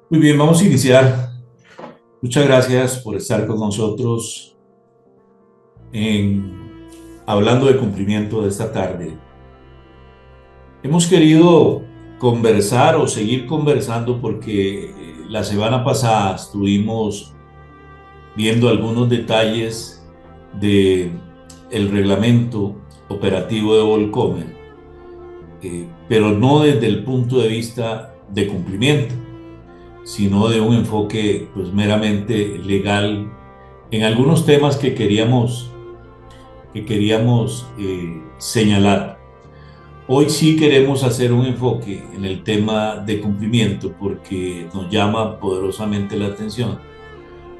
Muy bien, vamos a iniciar. Muchas gracias por estar con nosotros en hablando de cumplimiento de esta tarde. Hemos querido conversar o seguir conversando porque la semana pasada estuvimos viendo algunos detalles de el reglamento operativo de Volcomer, pero no desde el punto de vista de cumplimiento, sino de un enfoque pues meramente legal en algunos temas que queríamos señalar. Hoy sí queremos hacer un enfoque en el tema de cumplimiento porque nos llama poderosamente la atención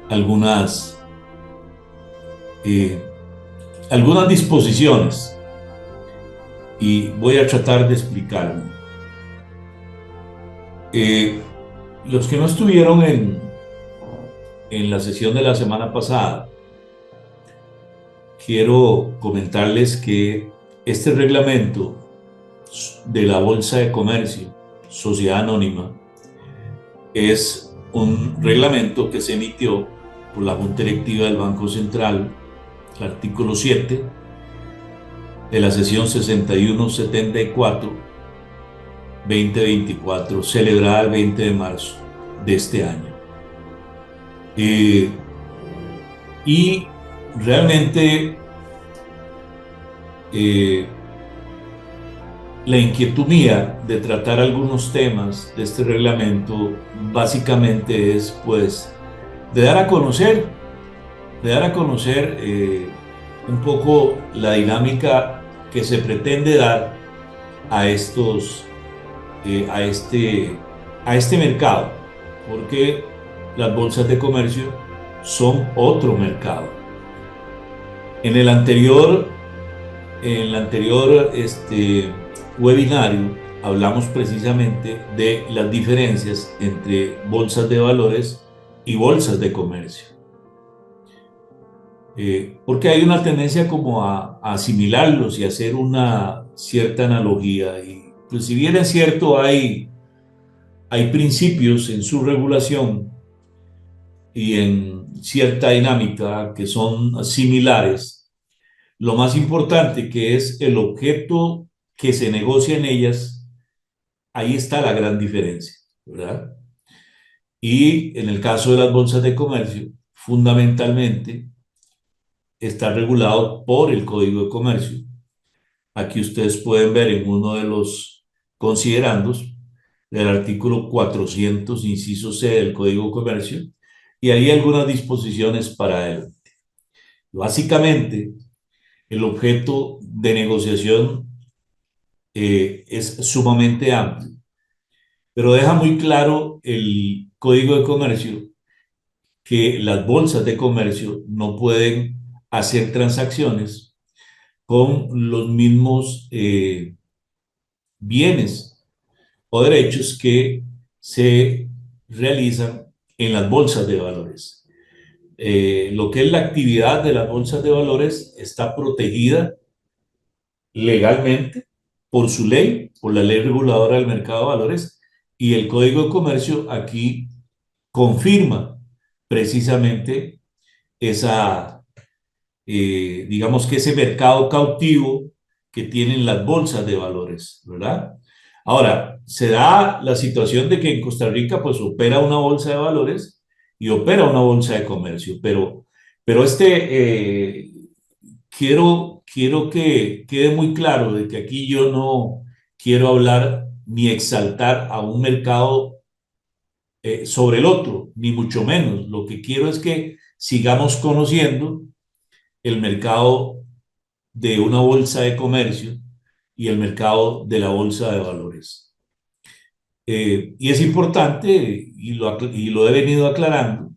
algunas, eh, algunas disposiciones y voy a tratar de explicarme. Eh, los que no estuvieron en la sesión de la semana pasada, quiero comentarles que este reglamento de la Bolsa de Comercio, Sociedad Anónima, es un reglamento que se emitió por la Junta Directiva del Banco Central, el artículo 7 de la sesión 6174-2024, celebrada el 20 de marzo de este año. Y realmente eh, la inquietud mía de tratar algunos temas de este reglamento básicamente es pues de dar a conocer, un poco la dinámica que se pretende dar a estos, a este mercado, porque las bolsas de comercio son otro mercado. En el anterior, webinario hablamos precisamente de las diferencias entre bolsas de valores y bolsas de comercio. Porque hay una tendencia como a asimilarlos y hacer una cierta analogía. Y pues si bien es cierto, hay principios en su regulación y en cierta dinámica que son similares, lo más importante que es el objeto que se negocia en ellas, ahí está la gran diferencia, ¿verdad? Y en el caso de las bolsas de comercio, fundamentalmente está regulado por el Código de Comercio. Aquí ustedes pueden ver en uno de los considerandos del artículo 400, inciso C del Código de Comercio, y hay algunas disposiciones para él. Básicamente, el objeto de negociación es sumamente amplio, pero deja muy claro el Código de Comercio que las bolsas de comercio no pueden hacer transacciones con los mismos bienes o derechos que se realizan en las bolsas de valores. Lo que es la actividad de las bolsas de valores está protegida legalmente por su ley, por la ley reguladora del mercado de valores, y el Código de Comercio aquí confirma precisamente esa, digamos que ese mercado cautivo que tienen las bolsas de valores, ¿verdad? Ahora, se da la situación de que en Costa Rica pues opera una bolsa de valores y opera una bolsa de comercio, pero quiero que quede muy claro de que aquí yo no quiero hablar ni exaltar a un mercado sobre el otro, ni mucho menos. Lo que quiero es que sigamos conociendo el mercado de una bolsa de comercio y el mercado de la bolsa de valores. Y es importante, y lo he venido aclarando,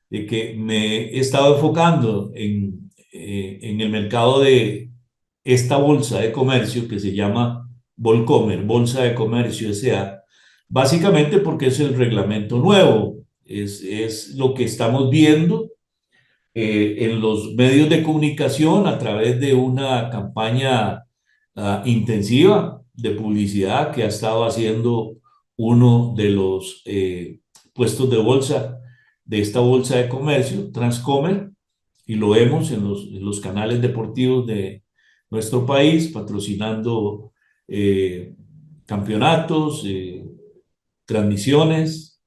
de que me he estado enfocando en el mercado de esta bolsa de comercio que se llama Volcomer, Bolsa de Comercio S.A., básicamente porque es el reglamento nuevo, es lo que estamos viendo en los medios de comunicación a través de una campaña intensiva de publicidad que ha estado haciendo uno de los puestos de bolsa de esta bolsa de comercio, Transcomer, y lo vemos en los canales deportivos de nuestro país, patrocinando campeonatos, transmisiones,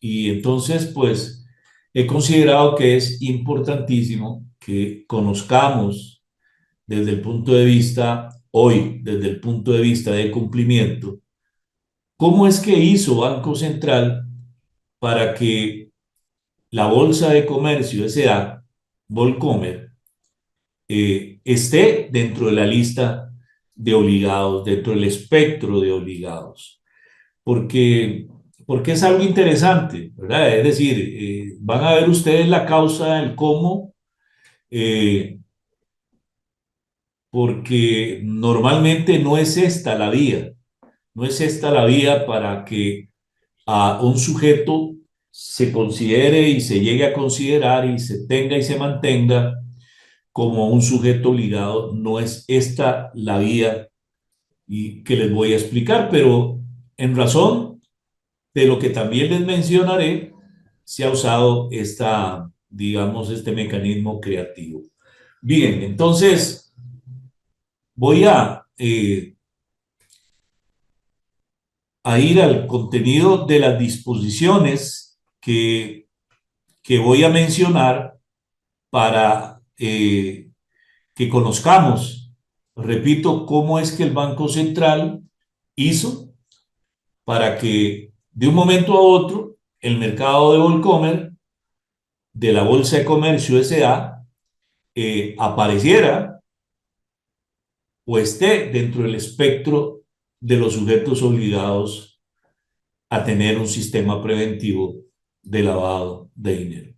y entonces pues he considerado que es importantísimo que conozcamos desde el punto de vista, hoy, desde el punto de vista de cumplimiento, cómo es que hizo Banco Central para que la Bolsa de Comercio S.A., Volcomer, esté dentro de la lista de obligados, dentro del espectro de obligados. Porque, porque es algo interesante, ¿verdad? Es decir, van a ver ustedes la causa, el cómo, eh, porque normalmente no es esta la vía, no es esta la vía para que a un sujeto se considere y se llegue a considerar y se tenga y se mantenga como un sujeto obligado. No es esta la vía y que les voy a explicar, pero en razón de lo que también les mencionaré, se ha usado digamos, este mecanismo creativo. Bien, entonces voy a ir al contenido de las disposiciones que voy a mencionar para que conozcamos, repito, cómo es que el Banco Central hizo para que de un momento a otro el mercado de Volcomer, de la Bolsa de Comercio S.A., apareciera o esté dentro del espectro de los sujetos obligados a tener un sistema preventivo de lavado de dinero.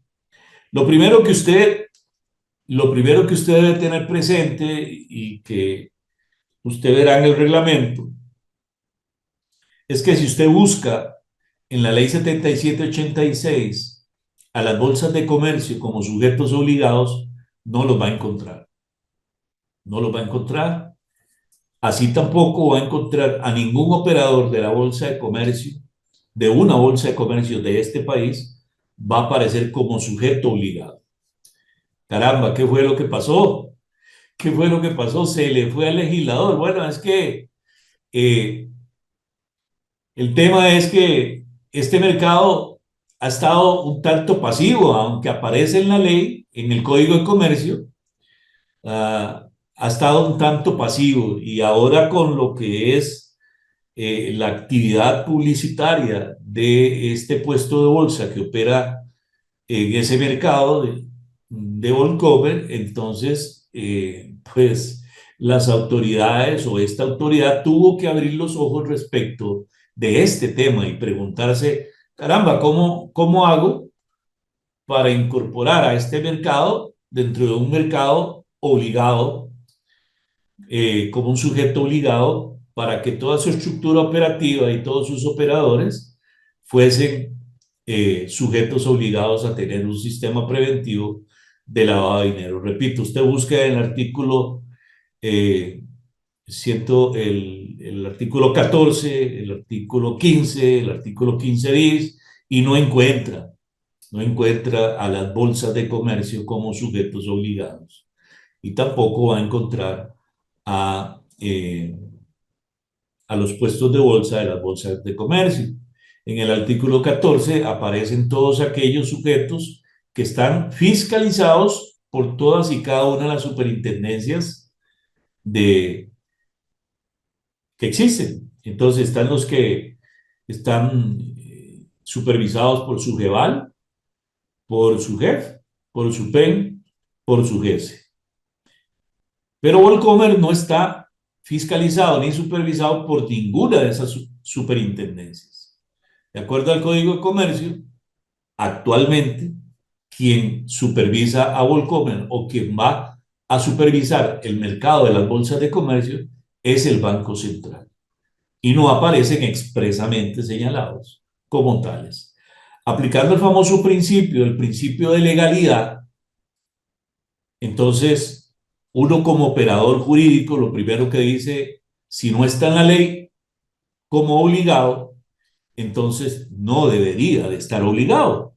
Lo primero que usted, lo primero que usted debe tener presente y que usted verá en el reglamento es que si usted busca en la ley 7786 a las bolsas de comercio como sujetos obligados, no los va a encontrar. No los va a encontrar. Así tampoco va a encontrar a ningún operador de la bolsa de comercio, de una bolsa de comercio de este país, va a aparecer como sujeto obligado. Caramba, ¿qué fue lo que pasó? ¿Qué fue lo que pasó? Se le fue al legislador. Bueno, es que eh, el tema es que este mercado ha estado un tanto pasivo, aunque aparece en la ley, en el Código de Comercio, ha estado un tanto pasivo y ahora con lo que es la actividad publicitaria de este puesto de bolsa que opera en ese mercado de Volcomer, entonces, pues las autoridades o esta autoridad tuvo que abrir los ojos respecto de este tema y preguntarse, caramba, ¿cómo hago para incorporar a este mercado dentro de un mercado obligado, como un sujeto obligado, para que toda su estructura operativa y todos sus operadores fuesen sujetos obligados a tener un sistema preventivo de lavado de dinero? Repito, usted busca en el artículo, eh, el artículo 14, el artículo 15, el artículo 15 bis, y no encuentra a las bolsas de comercio como sujetos obligados. Y tampoco va a encontrar a los puestos de bolsa de las bolsas de comercio. En el artículo 14 aparecen todos aquellos sujetos que están fiscalizados por todas y cada una de las superintendencias que existen. Entonces están los que están supervisados por su GEVAL, por su GEF, por su PEN, por su GESE. Pero Volcomer no está fiscalizado ni supervisado por ninguna de esas superintendencias. De acuerdo al Código de Comercio, actualmente quien supervisa a Volcomer o quien va a supervisar el mercado de las bolsas de comercio es el Banco Central y no aparecen expresamente señalados como tales. Aplicando el famoso principio, el principio de legalidad, entonces uno como operador jurídico lo primero que dice, si no está en la ley como obligado, entonces no debería de estar obligado.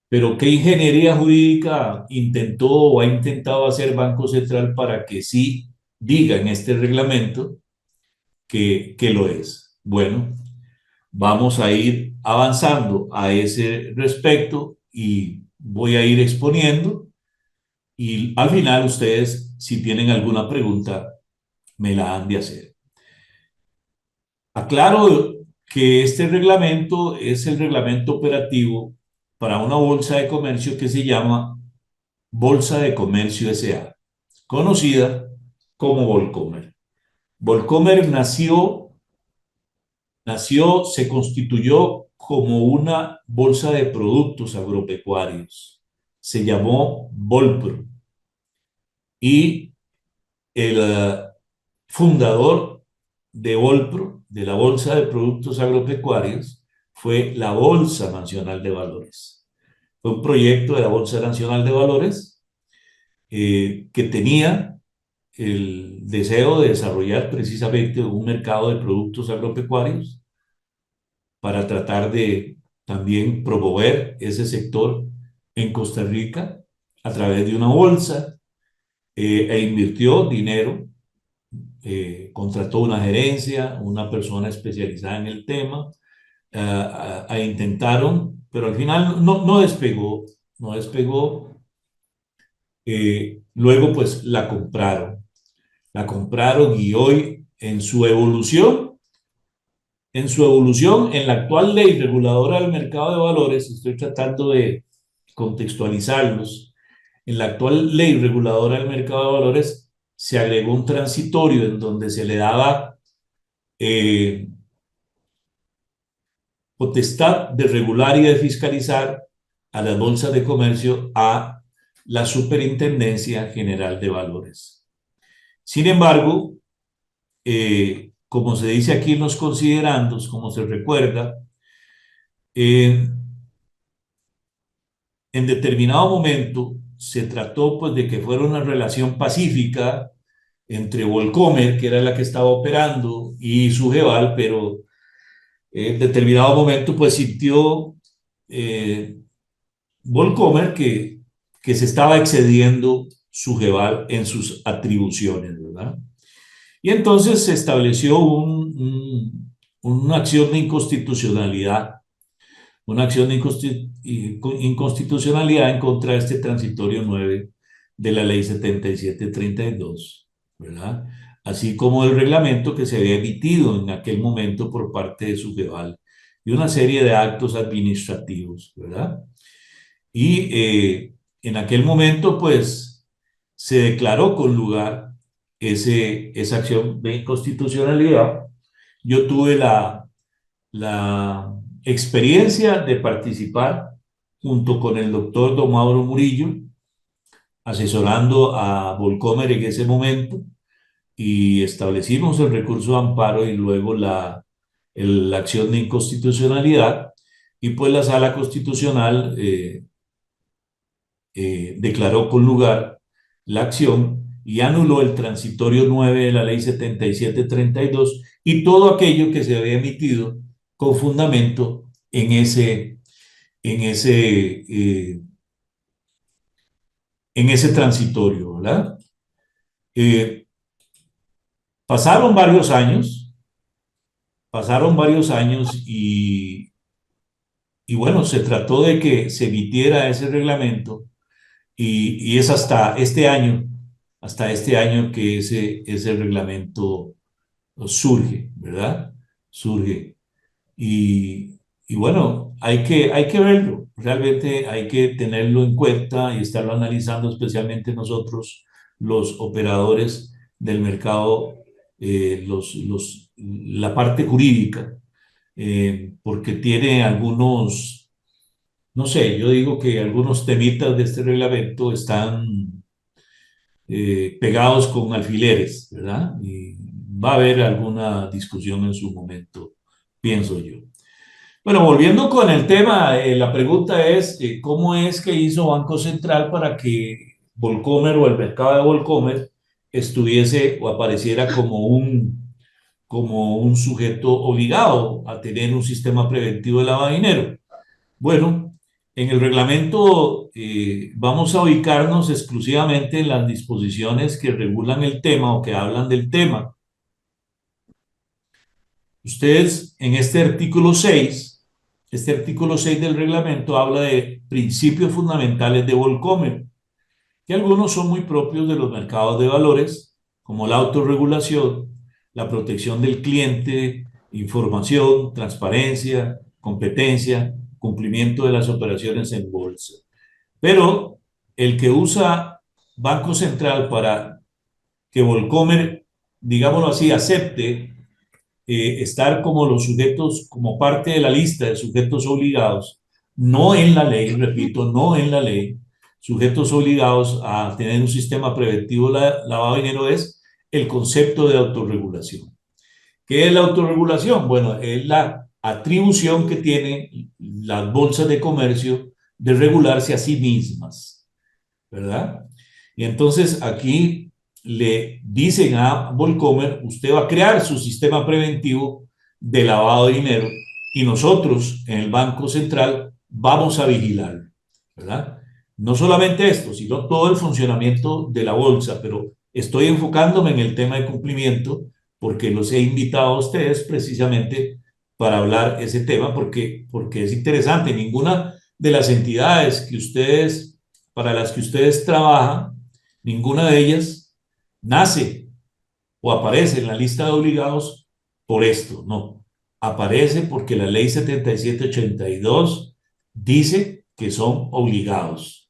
Pero ¿qué ingeniería jurídica intentó o ha intentado hacer Banco Central para que sí diga en este reglamento que lo es? Bueno, vamos a ir avanzando a ese respecto y voy a ir exponiendo y al final ustedes, si tienen alguna pregunta, me la han de hacer. Aclaro que este reglamento es el reglamento operativo para una bolsa de comercio que se llama Bolsa de Comercio S.A., conocida como Volcomer. Volcomer se constituyó como una bolsa de productos agropecuarios. Se llamó Volpro y el fundador de Volpro, de la Bolsa de Productos Agropecuarios, fue la Bolsa Nacional de Valores. Fue un proyecto de la Bolsa Nacional de Valores que tenía el deseo de desarrollar precisamente un mercado de productos agropecuarios para tratar de también promover ese sector en Costa Rica a través de una bolsa e invirtió dinero, contrató una gerencia, una persona especializada en el tema, intentaron, pero al final no despegó, no despegó. Luego pues la compraron y hoy en la actual ley reguladora del mercado de valores, estoy tratando de contextualizarlos, en la actual ley reguladora del mercado de valores se agregó un transitorio en donde se le daba eh, potestad de regular y de fiscalizar a las bolsas de comercio a la Superintendencia General de Valores. Sin embargo, como se dice aquí en los considerandos, como se recuerda, eh, en determinado momento se trató pues de que fuera una relación pacífica entre Volcomer, que era la que estaba operando, y Sugeval, pero en determinado momento pues sintió eh, Volcomer que se estaba excediendo Sugeval en sus atribuciones, ¿verdad? Y entonces se estableció una acción de inconstitucionalidad, una acción de inconstitucionalidad en contra de este transitorio 9 de la ley 7732, ¿verdad? Así como el reglamento que se había emitido en aquel momento por parte de Sugeval y una serie de actos administrativos, ¿verdad? Y en aquel momento, pues, se declaró con lugar esa acción de inconstitucionalidad. Yo tuve la experiencia de participar junto con el doctor Don Mauro Murillo, asesorando a Volcomer en ese momento, y establecimos el recurso de amparo y luego la acción de inconstitucionalidad, y pues la Sala Constitucional declaró con lugar la acción y anuló el transitorio 9 de la ley 7732 y todo aquello que se había emitido con fundamento en ese, eh, en ese transitorio, ¿verdad? Eh, pasaron varios años, pasaron varios años y bueno, se trató de que se emitiera ese reglamento y es hasta este año que ese reglamento surge, ¿verdad? Surge. Y bueno, hay que verlo, realmente hay que tenerlo en cuenta y estarlo analizando, especialmente nosotros, los operadores del mercado, la parte jurídica, porque tiene algunos, no sé, yo digo que algunos temitas de este reglamento están pegados con alfileres, ¿verdad? Y va a haber alguna discusión en su momento, pienso yo. Bueno, volviendo con el tema, la pregunta es, ¿cómo es que hizo Banco Central para que Volcomer o el mercado de Volcomer estuviese o apareciera como un sujeto obligado a tener un sistema preventivo de lavado de dinero. Bueno, en el reglamento vamos a ubicarnos exclusivamente en las disposiciones que regulan el tema o que hablan del tema. Ustedes en este artículo 6 del reglamento habla de principios fundamentales de Volcomer, que algunos son muy propios de los mercados de valores, como la autorregulación, la protección del cliente, información, transparencia, competencia, cumplimiento de las operaciones en bolsa. Pero el que usa Banco Central para que Volcomer, digámoslo así, acepte estar como los sujetos, como parte de la lista de sujetos obligados, no en la ley, repito, no en la ley, sujetos obligados a tener un sistema preventivo de lavado de dinero es el concepto de autorregulación. ¿Qué es la autorregulación? Bueno, es la atribución que tienen las bolsas de comercio de regularse a sí mismas, ¿verdad? Y entonces aquí le dicen a Volcomer, usted va a crear su sistema preventivo de lavado de dinero y nosotros en el Banco Central vamos a vigilar, ¿verdad? No solamente esto, sino todo el funcionamiento de la bolsa, pero estoy enfocándome en el tema de cumplimiento porque los he invitado a ustedes precisamente para hablar ese tema porque es interesante. Ninguna de las entidades que ustedes, para las que ustedes trabajan, ninguna de ellas nace o aparece en la lista de obligados por esto, no. Aparece porque la ley 7782 dice que son obligados.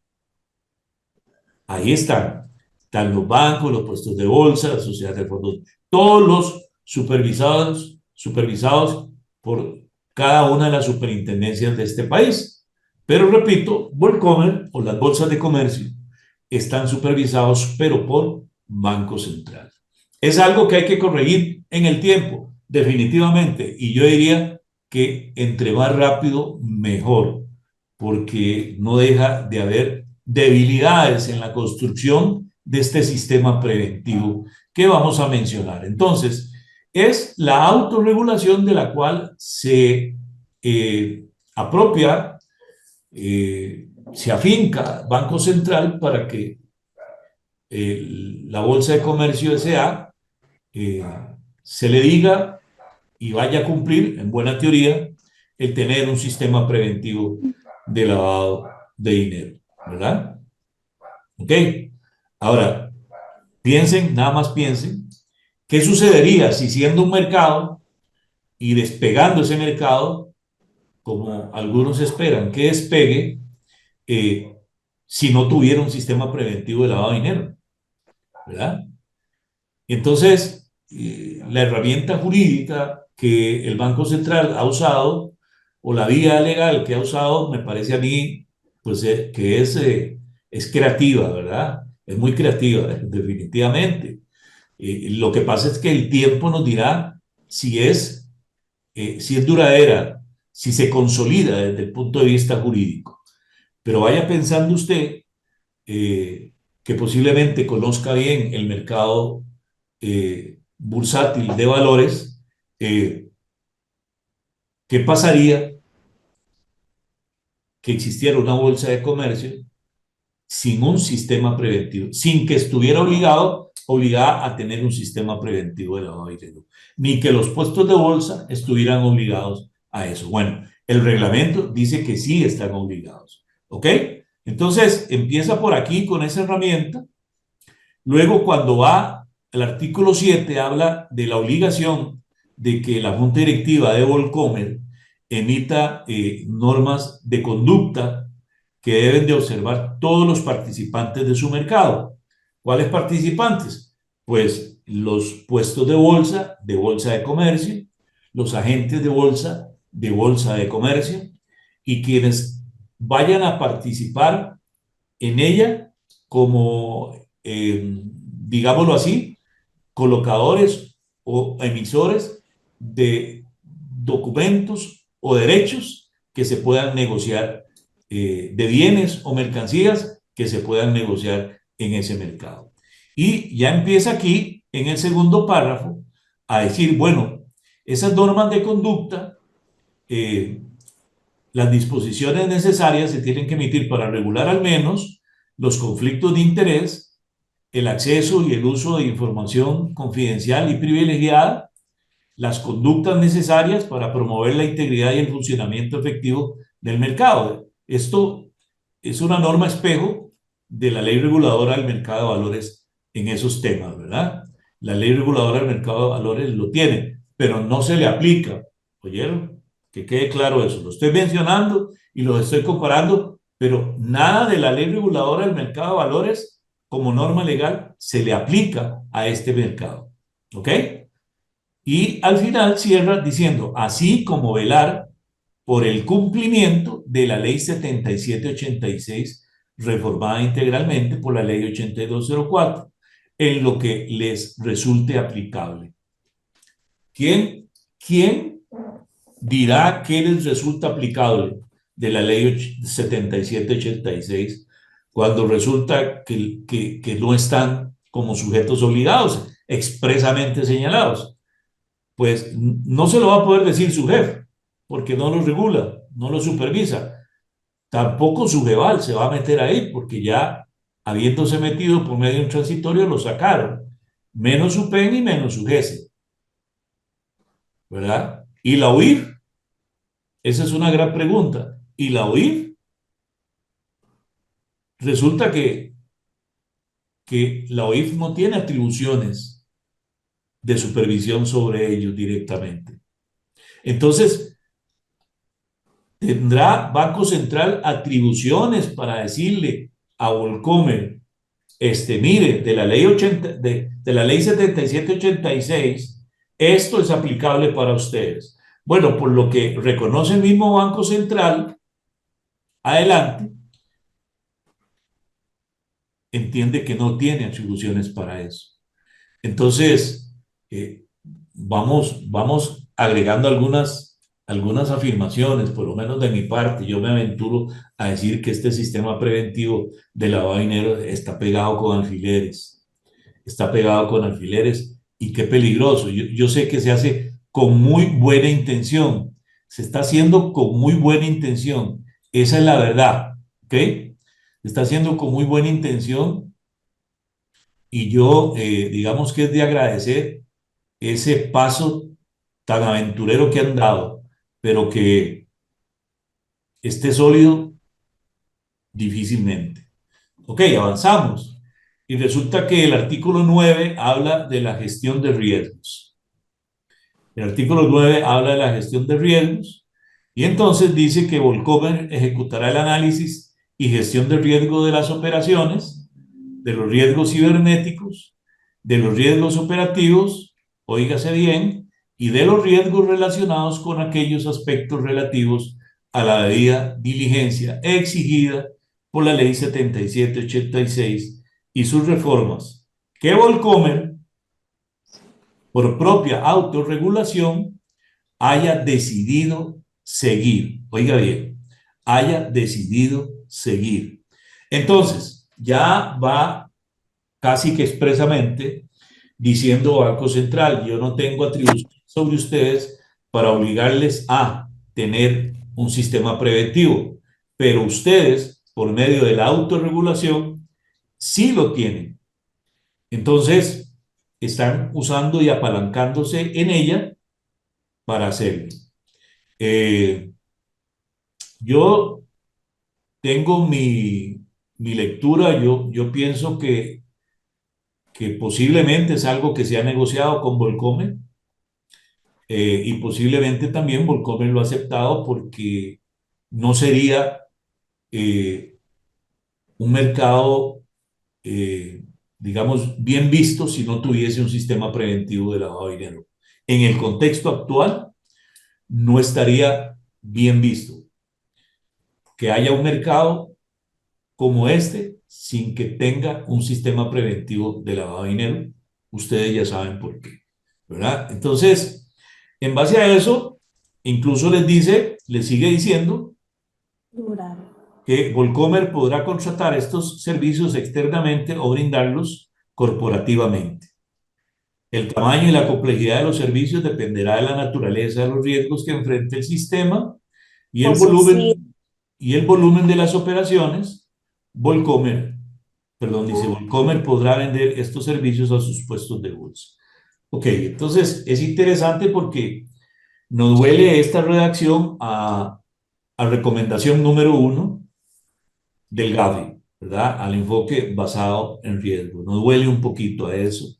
Ahí están. Están los bancos, los puestos de bolsa, las sociedades de fondos, todos los supervisados por cada una de las superintendencias de este país. Pero repito, Volcomer o las bolsas de comercio están supervisados, pero por Banco Central. Es algo que hay que corregir en el tiempo, definitivamente. Y yo diría que entre más rápido, mejor, porque no deja de haber debilidades en la construcción de este sistema preventivo que vamos a mencionar. Entonces, es la autorregulación de la cual se apropia, se afinca Banco Central para que la Bolsa de Comercio S.A. Se le diga y vaya a cumplir, en buena teoría, el tener un sistema preventivo de lavado de dinero, ¿verdad? ¿Ok? Ahora, piensen, nada más piensen, ¿qué sucedería si siendo un mercado y despegando ese mercado, como algunos esperan que despegue, si no tuviera un sistema preventivo de lavado de dinero, ¿verdad? Entonces, la herramienta jurídica que el Banco Central ha usado o la vía legal que ha usado, me parece a mí, pues que es creativa, ¿verdad? Es muy creativa, definitivamente. Lo que pasa es que el tiempo nos dirá si es duradera, si se consolida desde el punto de vista jurídico. Pero vaya pensando usted que posiblemente conozca bien el mercado bursátil de valores, ¿qué pasaría que existiera una bolsa de comercio sin un sistema preventivo, sin que estuviera obligada a tener un sistema preventivo de lavado de dinero, ni que los puestos de bolsa estuvieran obligados a eso? Bueno, el reglamento dice que sí están obligados, ¿ok? Entonces, empieza por aquí con esa herramienta. Luego, cuando va, el artículo 7 habla de la obligación de que la Junta Directiva de Volcomer emita normas de conducta que deben de observar todos los participantes de su mercado. ¿Cuáles participantes? Pues los puestos de bolsa de comercio, los agentes de bolsa de comercio, y quienes vayan a participar en ella como, digámoslo así, colocadores o emisores de documentos o derechos que se puedan negociar, de bienes o mercancías que se puedan negociar en ese mercado. Y ya empieza aquí, en el segundo párrafo, a decir, bueno, esas normas de conducta, las disposiciones necesarias se tienen que emitir para regular al menos los conflictos de interés, el acceso y el uso de información confidencial y privilegiada, las conductas necesarias para promover la integridad y el funcionamiento efectivo del mercado. Esto es una norma espejo de la ley reguladora del mercado de valores en esos temas, ¿verdad? La ley reguladora del mercado de valores lo tiene, pero no se le aplica. ¿Oyeron? Que quede claro eso. Lo estoy mencionando y lo estoy comparando, pero nada de la ley reguladora del mercado de valores como norma legal se le aplica a este mercado. ¿Ok? Y al final cierra diciendo, así como velar por el cumplimiento de la ley 7786, reformada integralmente por la ley 8204, en lo que les resulte aplicable. ¿Quién dirá qué les resulta aplicable de la ley 7786 cuando resulta que no están como sujetos obligados, expresamente señalados? Pues no se lo va a poder decir su jefe, porque no lo regula, no lo supervisa. Tampoco su jeval se va a meter ahí, porque ya habiéndose metido por medio de un transitorio lo sacaron. Menos su PEN y menos su GESE, ¿verdad? ¿Y la UIF? Esa es una gran pregunta. ¿Y la UIF? Resulta que la UIF no tiene atribuciones de supervisión sobre ellos directamente. Entonces, ¿tendrá Banco Central atribuciones para decirle a Volcomer, mire, de la ley 7786, esto es aplicable para ustedes? Bueno, por lo que reconoce el mismo Banco Central, adelante, entiende que no tiene atribuciones para eso. Entonces, vamos agregando algunas afirmaciones, por lo menos de mi parte. Yo me aventuro a decir que este sistema preventivo de lavado de dinero está pegado con alfileres. Está pegado con alfileres y qué peligroso. Yo sé que se hace con muy buena intención. Se está haciendo con muy buena intención. Esa es la verdad, ¿ok? Se está haciendo con muy buena intención y yo, digamos que es de agradecer ese paso tan aventurero que han dado, pero que esté sólido difícilmente. Ok, avanzamos. Y resulta que el artículo 9 habla de la gestión de riesgos. El artículo 9 habla de la gestión de riesgos y entonces dice que Volcomer ejecutará el análisis y gestión de riesgo de las operaciones, de los riesgos cibernéticos, de los riesgos operativos, óigase bien, y de los riesgos relacionados con aquellos aspectos relativos a la debida diligencia exigida por la ley 7786 y sus reformas, que Volcomer, por propia autorregulación, haya decidido seguir. Oiga bien, haya decidido seguir. Entonces, ya va casi que expresamente diciendo Banco Central, yo no tengo atribución sobre ustedes para obligarles a tener un sistema preventivo, pero ustedes, por medio de la autorregulación, sí lo tienen. Entonces, están usando y apalancándose en ella para hacerlo. Eh, yo tengo mi lectura, yo pienso que posiblemente es algo que se ha negociado con Volcomer y posiblemente también Volcomer lo ha aceptado porque no sería eh, un mercado, eh, digamos, bien visto si no tuviese un sistema preventivo de lavado de dinero. En el contexto actual, no estaría bien visto que haya un mercado como este sin que tenga un sistema preventivo de lavado de dinero. Ustedes ya saben por qué, ¿verdad? Entonces, en base a eso, incluso les sigue diciendo que Volcomer podrá contratar estos servicios externamente o brindarlos corporativamente. El tamaño y la complejidad de los servicios dependerá de la naturaleza de los riesgos que enfrente el sistema y el Eso sí. volumen, y el volumen de las operaciones. Volcomer, perdón, dice Oh, Volcomer podrá vender estos servicios a sus puestos de bolsa. Ok, entonces es interesante porque nos huele esta redacción a recomendación número uno del GAFI, ¿verdad? Al enfoque basado en riesgo. Nos huele un poquito a eso.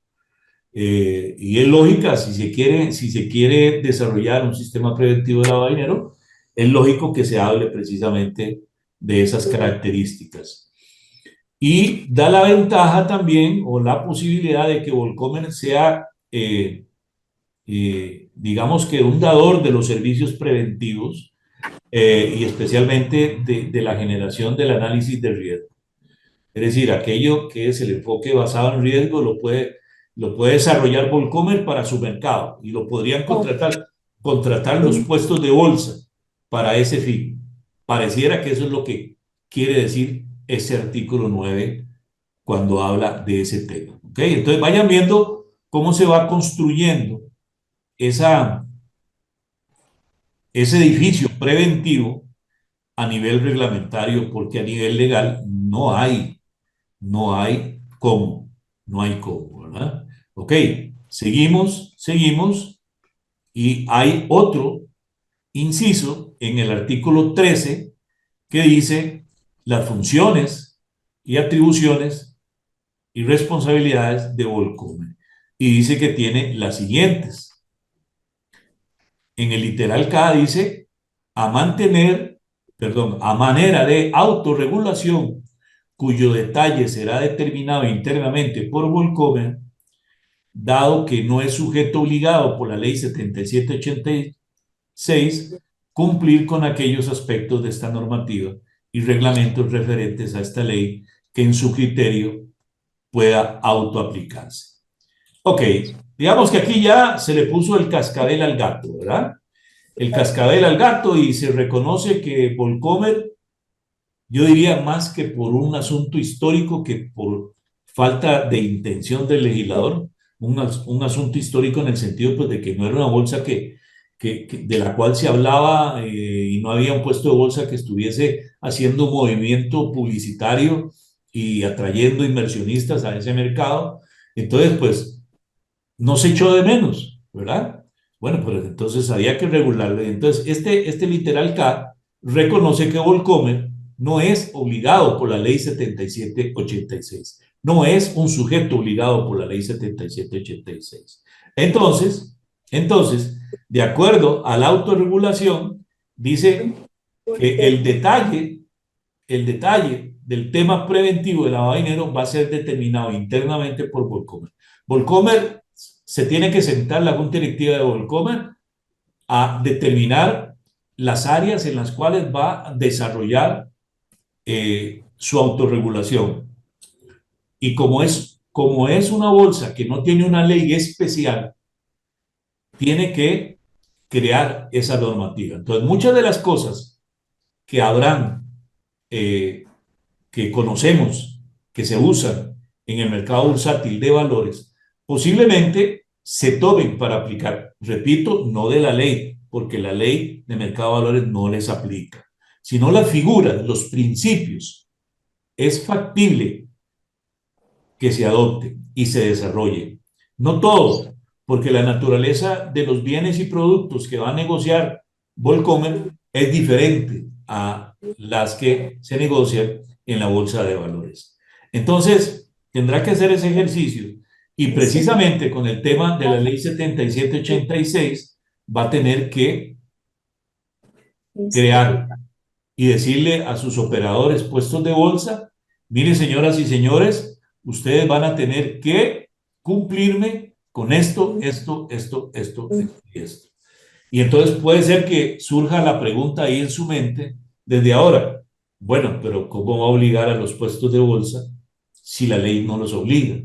Y es lógica, si se quiere desarrollar un sistema preventivo de lavado de dinero, es lógico que se hable precisamente de esas características. Y da la ventaja también o la posibilidad de que Volcomer sea, digamos que un dador de los servicios preventivos y especialmente de la generación del análisis de riesgo. Es decir, aquello que es el enfoque basado en riesgo lo puede desarrollar Volcomer para su mercado y lo podrían contratar los puestos de bolsa para ese fin. Pareciera que eso es lo que quiere decir ese artículo 9 cuando habla de ese tema. ¿Ok? Entonces vayan viendo cómo se va construyendo esa, ese edificio preventivo a nivel reglamentario, porque a nivel legal no hay cómo, no hay cómo, ¿verdad? Ok, seguimos, y hay otro inciso en el artículo 13 que dice las funciones y atribuciones y responsabilidades de Volcomer. Y dice que tiene las siguientes. En el literal K dice a mantener, perdón, a manera de autorregulación cuyo detalle será determinado internamente por Volcomer, dado que no es sujeto obligado por la ley 7786 cumplir con aquellos aspectos de esta normativa y reglamentos referentes a esta ley que en su criterio pueda autoaplicarse. Ok, digamos que aquí ya se le puso el cascabel al gato, ¿verdad? El cascabel al gato y se reconoce que Volcomer, yo diría más que por un asunto histórico que por falta de intención del legislador, un asunto histórico en el sentido pues, de que no era una bolsa de la cual se hablaba y no había un puesto de bolsa que estuviese haciendo un movimiento publicitario y atrayendo inversionistas a ese mercado. Entonces, pues no se echó de menos, ¿verdad? Bueno, pues entonces había que regularlo. Entonces, este literal K reconoce que Volcomer no es obligado por la ley 7786. No es un sujeto obligado por la ley 7786. Entonces, de acuerdo a la autorregulación, dice que el detalle del tema preventivo de lavado de dinero va a ser determinado internamente por Volcomer. Volcomer se tiene que sentar la Junta Directiva de Volcomer a determinar las áreas en las cuales va a desarrollar su autorregulación. Y como es una bolsa que no tiene una ley especial, tiene que crear esa normativa. Entonces, muchas de las cosas que habrán eh, que conocemos, que se usan en el mercado bursátil de valores, posiblemente se tomen para aplicar, repito, no de la ley, porque la ley de mercado de valores no les aplica, sino las figuras, los principios. Es factible que se adopte y se desarrolle. No todo, porque la naturaleza de los bienes y productos que va a negociar Volcomer es diferente a las que se negocian en la bolsa de valores. Entonces, tendrá que hacer ese ejercicio y sí. precisamente con el tema de la ley 7786 va a tener que crear y decirle a sus operadores puestos de bolsa, miren señoras y señores, ustedes van a tener que cumplirme con esto y esto. Y entonces puede ser que surja la pregunta ahí en su mente desde ahora, bueno, pero ¿cómo va a obligar a los puestos de bolsa si la ley no los obliga?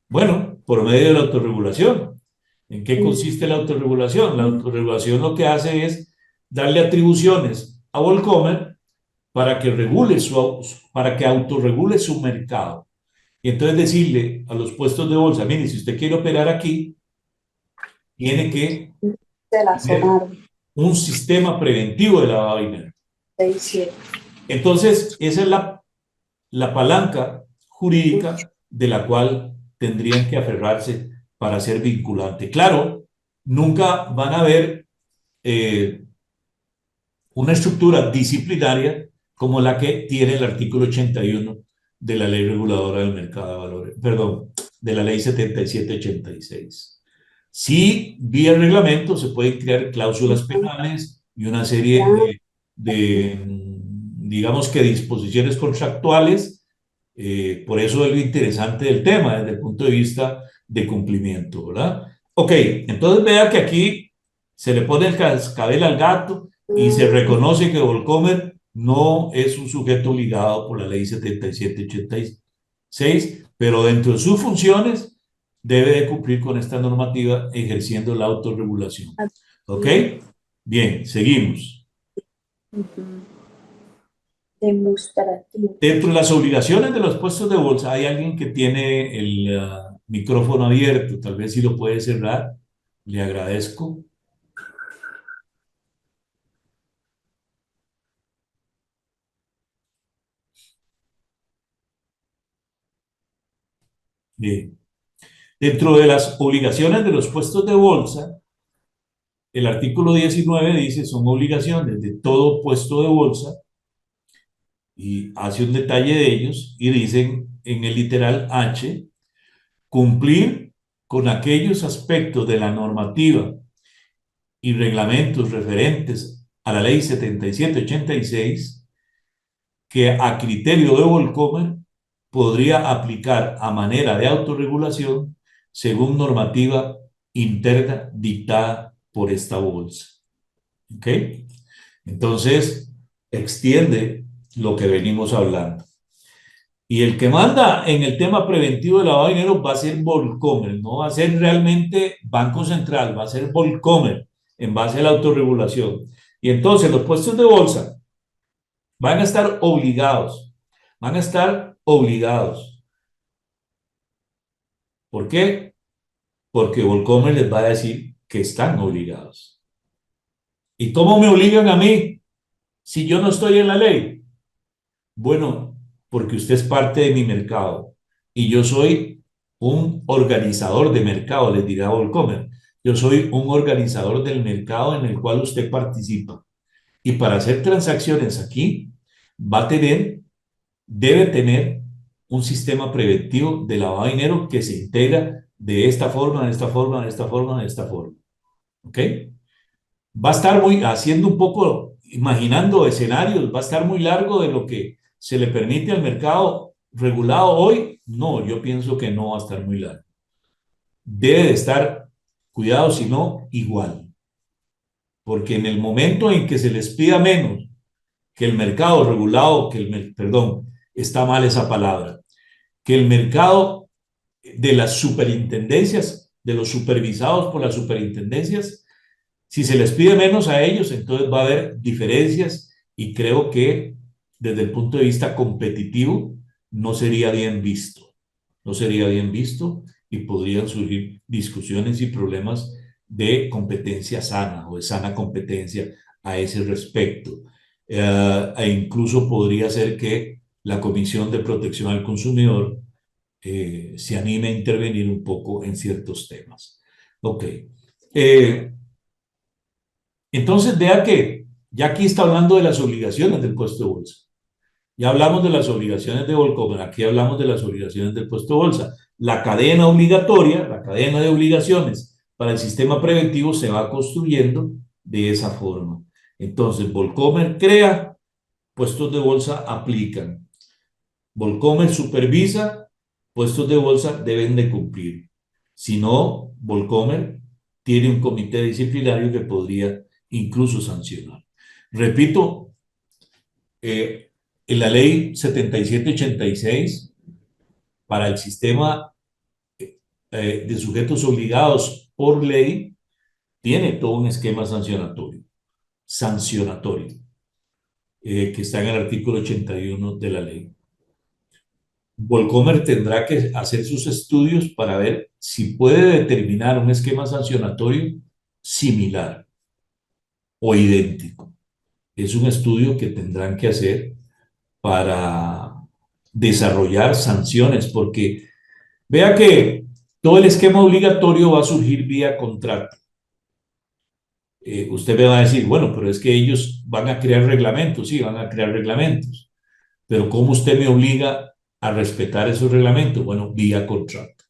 Bueno, por medio de la autorregulación. ¿En qué consiste la autorregulación? La autorregulación lo que hace es darle atribuciones a Volcomer para que autorregule su mercado. Y entonces decirle a los puestos de bolsa, mire, si usted quiere operar aquí, tiene que de la tener zona un sistema preventivo de lavado de dinero. 6-7. Entonces, esa es la palanca jurídica de la cual tendrían que aferrarse para ser vinculante. Claro, nunca van a ver eh, una estructura disciplinaria como la que tiene el artículo 81 de la Ley Reguladora del Mercado de Valores, perdón, de la Ley 7786. Sí, vía reglamento se pueden crear cláusulas penales y una serie digamos que disposiciones contractuales. Por eso es lo interesante del tema desde el punto de vista de cumplimiento, ¿verdad? Ok, entonces vea que aquí se le pone el cascabel al gato y se reconoce que Volcomer no es un sujeto obligado por la ley 7786, pero dentro de sus funciones debe de cumplir con esta normativa ejerciendo la autorregulación. ¿Ok? Bien, seguimos. Demostrativo. Dentro de las obligaciones de los puestos de bolsa hay alguien que tiene el micrófono abierto, tal vez si lo puede cerrar, le agradezco. Bien. Dentro de las obligaciones de los puestos de bolsa, el artículo 19 dice son obligaciones de todo puesto de bolsa y hace un detalle de ellos y dicen en el literal H, cumplir con aquellos aspectos de la normativa y reglamentos referentes a la ley 7786 que a criterio de Volcomer podría aplicar a manera de autorregulación según normativa interna dictada por esta bolsa. ¿Ok? Entonces, extiende lo que venimos hablando. Y el que manda en el tema preventivo de lavado de dinero va a ser Volcomer, no va a ser realmente Banco Central, va a ser Volcomer en base a la autorregulación. Y entonces los puestos de bolsa van a estar obligados, van a estar obligados. ¿Por qué? Porque Volcomer les va a decir que están obligados. ¿Y cómo me obligan a mí si yo no estoy en la ley? Bueno, porque usted es parte de mi mercado y yo soy un organizador de mercado, les dirá Volcomer. Yo soy un organizador del mercado en el cual usted participa. Y para hacer transacciones aquí, va a tener, debe tener un sistema preventivo de lavado de dinero que se integra de esta forma, de esta forma, de esta forma, de esta forma. ¿Ok? Va a estar muy, haciendo un poco, imaginando escenarios, va a estar muy largo de lo que se le permite al mercado regulado hoy. No, yo pienso que no va a estar muy largo. Debe de estar, cuidado, si no, igual. Porque en el momento en que se les pida menos que el mercado regulado, perdón, está mal esa palabra, que el mercado de las superintendencias, de los supervisados por las superintendencias, si se les pide menos a ellos, entonces va a haber diferencias y creo que desde el punto de vista competitivo no sería bien visto. No sería bien visto y podrían surgir discusiones y problemas de competencia sana o de sana competencia a ese respecto. E incluso podría ser que la Comisión de Protección al Consumidor se anime a intervenir un poco en ciertos temas. Ok. Eh, entonces, vea que ya aquí está hablando de las obligaciones del puesto de bolsa. Ya hablamos de las obligaciones de Volcomer, aquí hablamos de las obligaciones del puesto de bolsa. La cadena obligatoria, la cadena de obligaciones para el sistema preventivo se va construyendo de esa forma. Entonces, Volcomer crea, puestos de bolsa aplican. Volcomer supervisa, puestos de bolsa deben de cumplir. Si no, Volcomer tiene un comité disciplinario que podría incluso sancionar. Repito, en la ley 7786 para el sistema de sujetos obligados por ley, tiene todo un esquema sancionatorio, que está en el artículo 81 de la ley. Volcomer tendrá que hacer sus estudios para ver si puede determinar un esquema sancionatorio similar o idéntico. Es un estudio que tendrán que hacer para desarrollar sanciones, porque vea que todo el esquema obligatorio va a surgir vía contrato. Usted me va a decir, bueno, pero es que ellos van a crear reglamentos, sí, van a crear reglamentos, pero ¿cómo usted me obliga a respetar esos reglamentos? Bueno, vía contrato.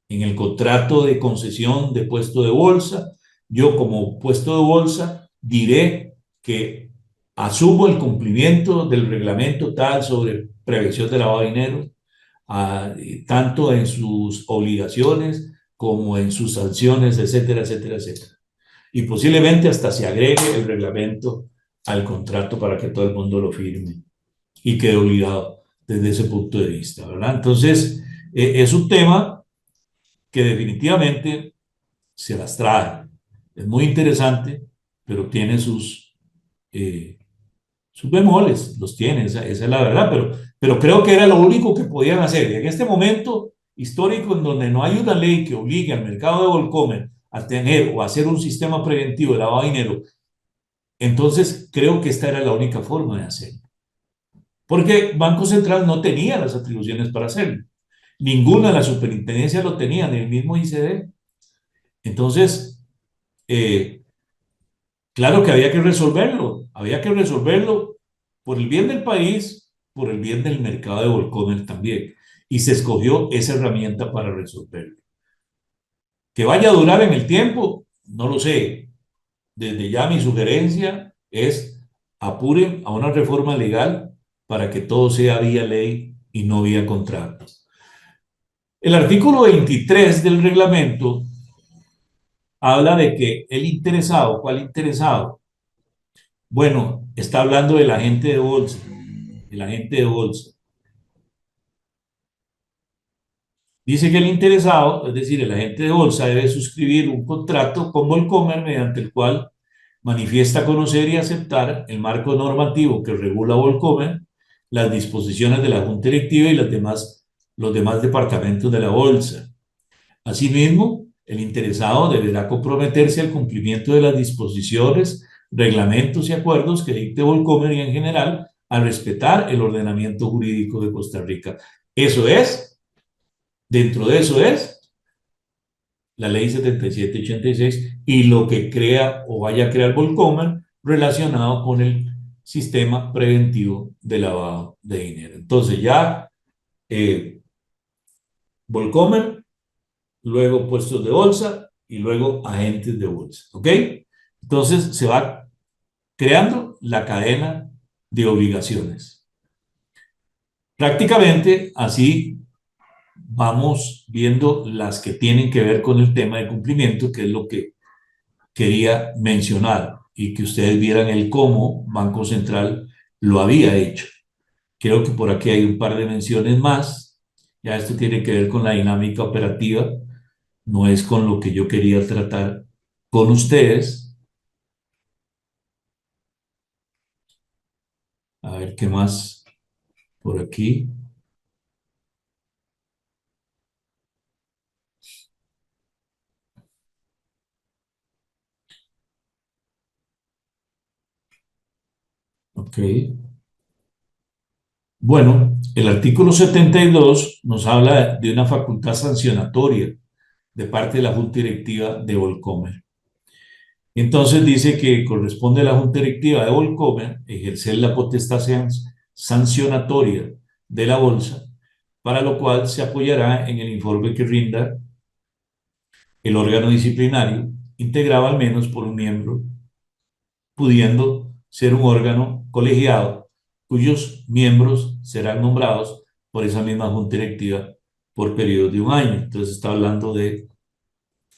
En el contrato de concesión de puesto de bolsa, yo como puesto de bolsa diré que asumo el cumplimiento del reglamento tal sobre prevención de lavado de dinero, tanto en sus obligaciones como en sus sanciones, etcétera, etcétera, etcétera. Y posiblemente hasta se agregue el reglamento al contrato para que todo el mundo lo firme y quede obligado desde ese punto de vista, ¿verdad? Entonces, es un tema que definitivamente se las trae. Es muy interesante, pero tiene eh, sus bemoles, los tiene, esa es la verdad, pero creo que era lo único que podían hacer. Y en este momento histórico en donde no hay una ley que obligue al mercado de Volcomer a tener o a hacer un sistema preventivo de lavado de dinero, entonces creo que esta era la única forma de hacerlo. Porque Banco Central no tenía las atribuciones para hacerlo. Ninguna de las superintendencias lo tenía, ni el mismo ICD. Entonces, eh, claro que había que resolverlo por el bien del país, por el bien del mercado de Volcomer también. Y se escogió esa herramienta para resolverlo. Que vaya a durar en el tiempo, no lo sé. Desde ya mi sugerencia es apuren a una reforma legal para que todo sea vía ley y no vía contrato. El artículo 23 del reglamento habla de que el interesado, ¿cuál interesado? Bueno, está hablando del agente de bolsa, el agente de bolsa. Dice que el interesado, es decir, el agente de bolsa, debe suscribir un contrato con Volcomer mediante el cual manifiesta conocer y aceptar el marco normativo que regula Volcomer, las disposiciones de la Junta Directiva y los demás departamentos de la bolsa. Asimismo, el interesado deberá comprometerse al cumplimiento de las disposiciones, reglamentos y acuerdos que dicte Volcomer y en general a respetar el ordenamiento jurídico de Costa Rica. Eso es, dentro de eso es la ley 7786 y lo que crea o vaya a crear Volcomer relacionado con el sistema preventivo de lavado de dinero. Entonces ya Volcomer, luego puestos de bolsa y luego agentes de bolsa. ¿Ok? Entonces se va creando la cadena de obligaciones. Prácticamente así vamos viendo las que tienen que ver con el tema de cumplimiento, que es lo que quería mencionar y que ustedes vieran el cómo Banco Central lo había hecho. Creo que por aquí hay un par de menciones más. Ya esto tiene que ver con la dinámica operativa, no es con lo que yo quería tratar con ustedes. A ver qué más por aquí. Ok. Bueno, el artículo 72 nos habla de una facultad sancionatoria de parte de la Junta Directiva de Volcomer. Entonces dice que corresponde a la Junta Directiva de Volcomer ejercer la potestad sancionatoria de la bolsa, para lo cual se apoyará en el informe que rinda el órgano disciplinario, integrado al menos por un miembro, pudiendo ser un órgano colegiado, cuyos miembros serán nombrados por esa misma Junta Directiva por periodo de un año. Entonces está hablando de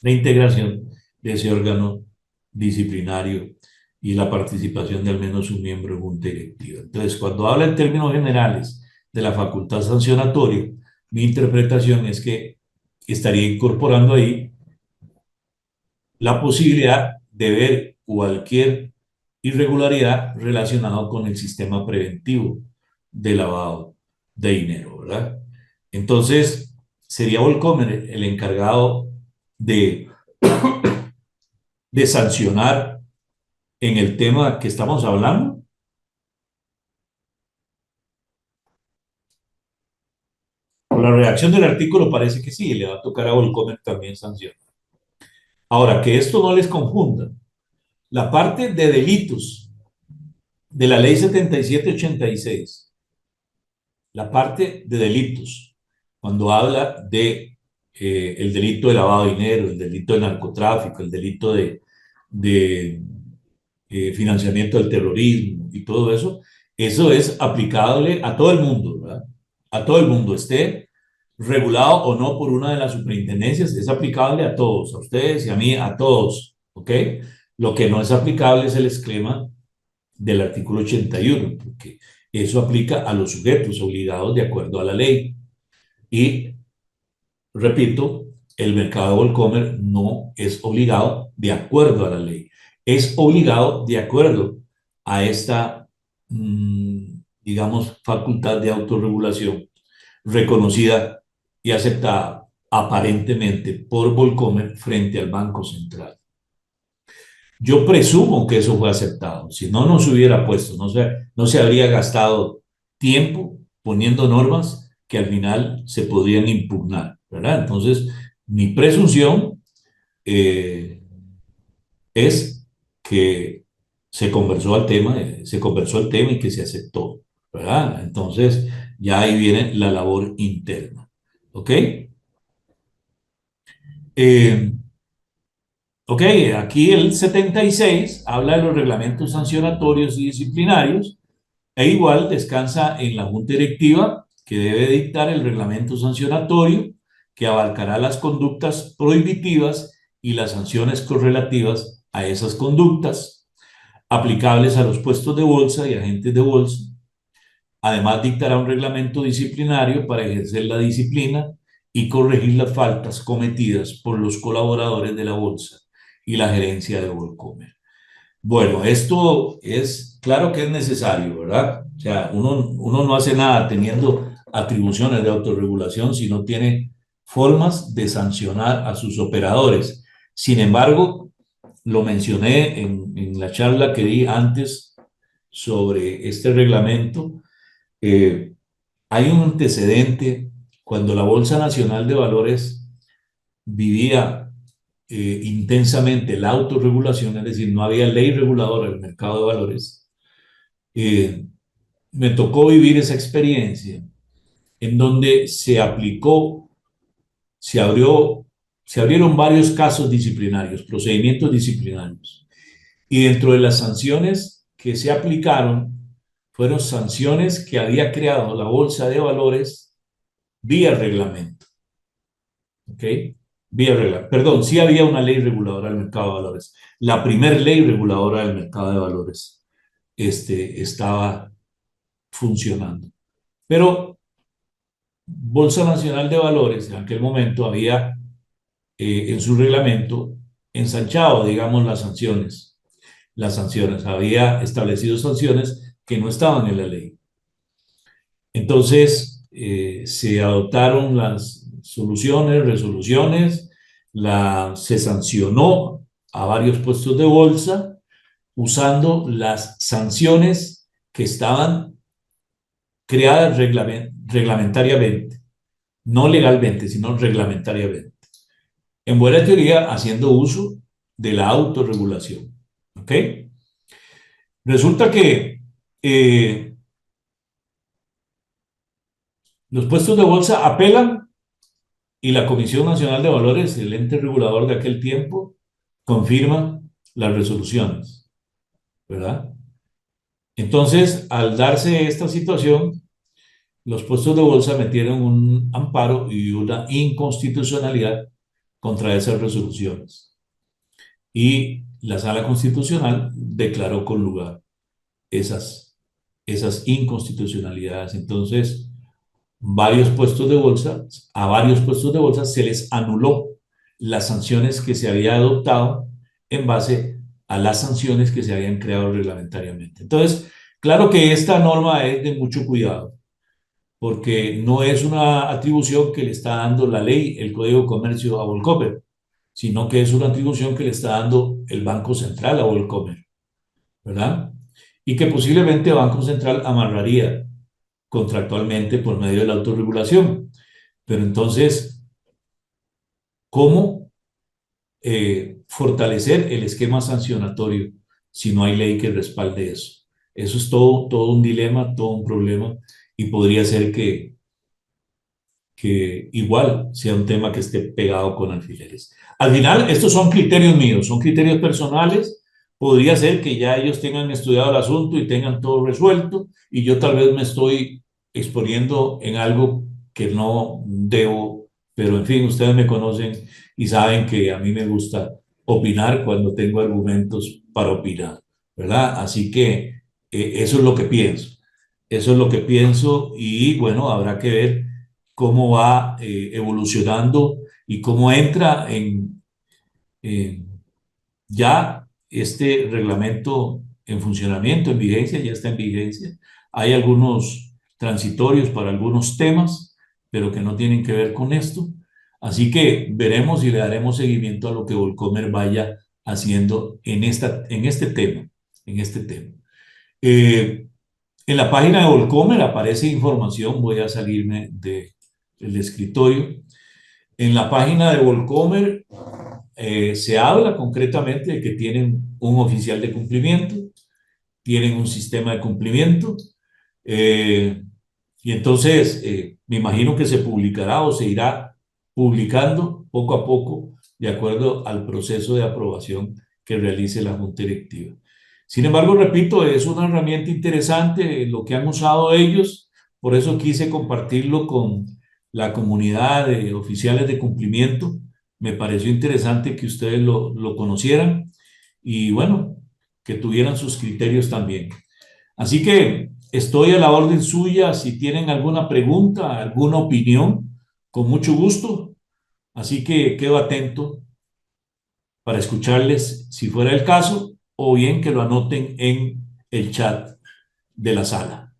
la integración de ese órgano disciplinario y la participación de al menos un miembro en junta directiva. Entonces, cuando habla en términos generales de la facultad sancionatoria, mi interpretación es que estaría incorporando ahí la posibilidad de ver cualquier irregularidad relacionada con el sistema preventivo de lavado de dinero, ¿verdad? Entonces, sería Volcomer el encargado de, de sancionar en el tema que estamos hablando. Por la redacción del artículo parece que sí, le va a tocar a Volcomer también sancionar. Ahora, que esto no les confunda. La parte de delitos de la ley 7786, la parte de delitos, cuando habla de el delito de lavado de dinero, el delito de narcotráfico, el delito de financiamiento del terrorismo y todo eso, eso es aplicable a todo el mundo, ¿verdad? A todo el mundo, esté regulado o no por una de las superintendencias, es aplicable a todos, a ustedes y a mí, a todos, ¿ok? Lo que no es aplicable es el esquema del artículo 81, porque eso aplica a los sujetos obligados de acuerdo a la ley. Y, repito, el mercado de Volcomer no es obligado de acuerdo a la ley, es obligado de acuerdo a esta, digamos, facultad de autorregulación reconocida y aceptada aparentemente por Volcomer frente al Banco Central. Yo presumo que eso fue aceptado. Si no, no se hubiera puesto, no se habría gastado tiempo poniendo normas que al final se podrían impugnar, ¿verdad? Entonces, mi presunción eh, es que se conversó el tema y que se aceptó, ¿verdad? Entonces, ya ahí viene la labor interna, ¿ok? Eh, Ok, aquí el 76 habla de los reglamentos sancionatorios y disciplinarios e igual descansa en la Junta Directiva que debe dictar el reglamento sancionatorio que abarcará las conductas prohibitivas y las sanciones correlativas a esas conductas aplicables a los puestos de bolsa y agentes de bolsa. Además, dictará un reglamento disciplinario para ejercer la disciplina y corregir las faltas cometidas por los colaboradores de la bolsa y la gerencia de Volcomer. Bueno, esto es claro que es necesario, ¿verdad? O sea, uno no hace nada teniendo atribuciones de autorregulación si no tiene formas de sancionar a sus operadores. Sin embargo, lo mencioné en la charla que di antes sobre este reglamento. eh, Hay un antecedente cuando la Bolsa Nacional de Valores vivía intensamente la autorregulación, es decir, no había ley reguladora del mercado de valores. eh, Me tocó vivir esa experiencia en donde se aplicó, se abrió, se abrieron varios casos disciplinarios, procedimientos disciplinarios. Y dentro de las sanciones que se aplicaron, fueron sanciones que había creado la Bolsa de Valores vía reglamento. ¿Ok? Vía reglamento. Perdón, sí había una ley reguladora del mercado de valores. La primera ley reguladora del mercado de valores estaba funcionando. Pero Bolsa Nacional de Valores en aquel momento había en su reglamento ensanchado, digamos, las sanciones. Las sanciones, había establecido sanciones que no estaban en la ley. Entonces, se adoptaron las soluciones, resoluciones, se sancionó a varios puestos de bolsa usando las sanciones que estaban creadas reglamentariamente, no legalmente, sino reglamentariamente. En buena teoría, haciendo uso de la autorregulación. ¿Ok? Resulta que los puestos de bolsa apelan y la Comisión Nacional de Valores, el ente regulador de aquel tiempo, confirma las resoluciones, ¿verdad? Entonces, al darse esta situación, los puestos de bolsa metieron un amparo y una inconstitucionalidad contra esas resoluciones. Y la Sala Constitucional declaró con lugar esas inconstitucionalidades. Entonces, a varios puestos de bolsa se les anuló las sanciones que se había adoptado en base a las sanciones que se habían creado reglamentariamente. Entonces, claro que esta norma es de mucho cuidado. porque no es una atribución que le está dando la ley, el Código de Comercio a Volcomer, sino que es una atribución que le está dando el Banco Central a Volcomer, ¿verdad? Y que posiblemente Banco Central amarraría contractualmente por medio de la autorregulación. Pero entonces, ¿cómo fortalecer el esquema sancionatorio si no hay ley que respalde eso? Eso es todo un dilema, todo un problema, y podría ser que igual sea un tema que esté pegado con alfileres. Al final, estos son criterios míos, son criterios personales. Podría ser que ya ellos tengan estudiado el asunto y tengan todo resuelto, y yo tal vez me estoy exponiendo en algo que no debo, pero en fin, ustedes me conocen y saben que a mí me gusta opinar cuando tengo argumentos para opinar, ¿verdad? Así que eso es lo que pienso. Eso es lo que pienso y bueno, habrá que ver cómo va evolucionando y cómo entra en ya este reglamento en funcionamiento, en vigencia, ya está en vigencia. Hay algunos transitorios para algunos temas, pero que no tienen que ver con esto. Así que veremos y le daremos seguimiento a lo que Volcomer vaya haciendo en este tema, en este tema. Eh, en la página de Volcomer aparece información, voy a salirme del escritorio. En la página de Volcomer se habla concretamente de que tienen un oficial de cumplimiento, tienen un sistema de cumplimiento, eh, y entonces me imagino que se publicará o se irá publicando poco a poco de acuerdo al proceso de aprobación que realice la Junta Directiva. Sin embargo, repito, es una herramienta interesante lo que han usado ellos, por eso quise compartirlo con la comunidad de oficiales de cumplimiento. Me pareció interesante que ustedes lo conocieran y bueno, que tuvieran sus criterios también. Así que estoy a la orden suya si tienen alguna pregunta, alguna opinión, con mucho gusto. Así que quedo atento para escucharles si fuera el caso o bien que lo anoten en el chat de la sala.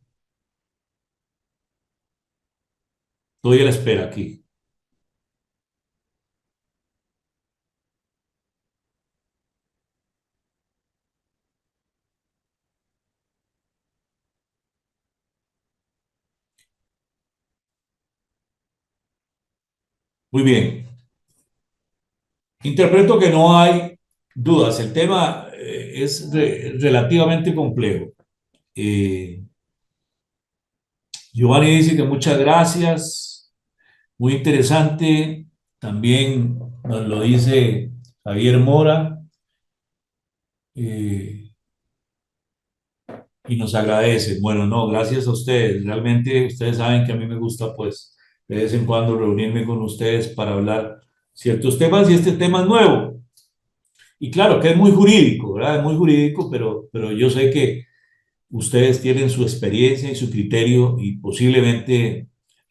Estoy a la espera aquí. Muy bien. Interpreto que no hay dudas. El tema es relativamente complejo. Eh, Giovanni dice que muchas gracias. Muy interesante. También nos lo dice Javier Mora. eh, y nos agradece. Bueno, no, gracias a ustedes. Realmente ustedes saben que a mí me gusta, pues, de vez en cuando reunirme con ustedes para hablar ciertos temas y este tema es nuevo. Y claro que es muy jurídico, ¿verdad? Es muy jurídico, pero yo sé que ustedes tienen su experiencia y su criterio y posiblemente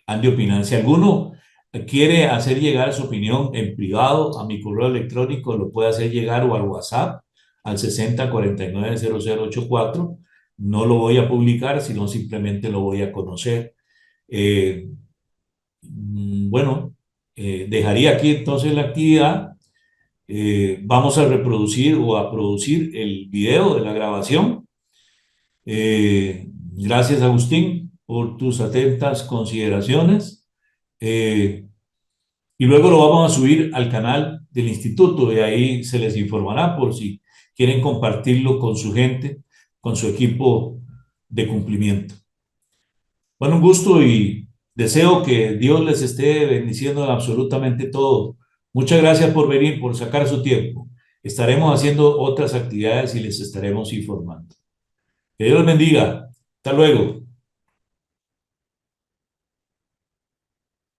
han de opinar. Si alguno quiere hacer llegar su opinión en privado a mi correo electrónico, lo puede hacer llegar o al WhatsApp al 60490084. No lo voy a publicar, sino simplemente lo voy a conocer. Eh, bueno, dejaría aquí entonces la actividad. Vamos a reproducir o a producir el video de la grabación. Gracias, Agustín, por tus atentas consideraciones. Y luego lo vamos a subir al canal del instituto y ahí se les informará por si quieren compartirlo con su gente, con su equipo de cumplimiento. Bueno, un gusto y deseo que Dios les esté bendiciendo en absolutamente todo. Muchas gracias por venir, por sacar su tiempo. Estaremos haciendo otras actividades y les estaremos informando. Que Dios los bendiga. Hasta luego.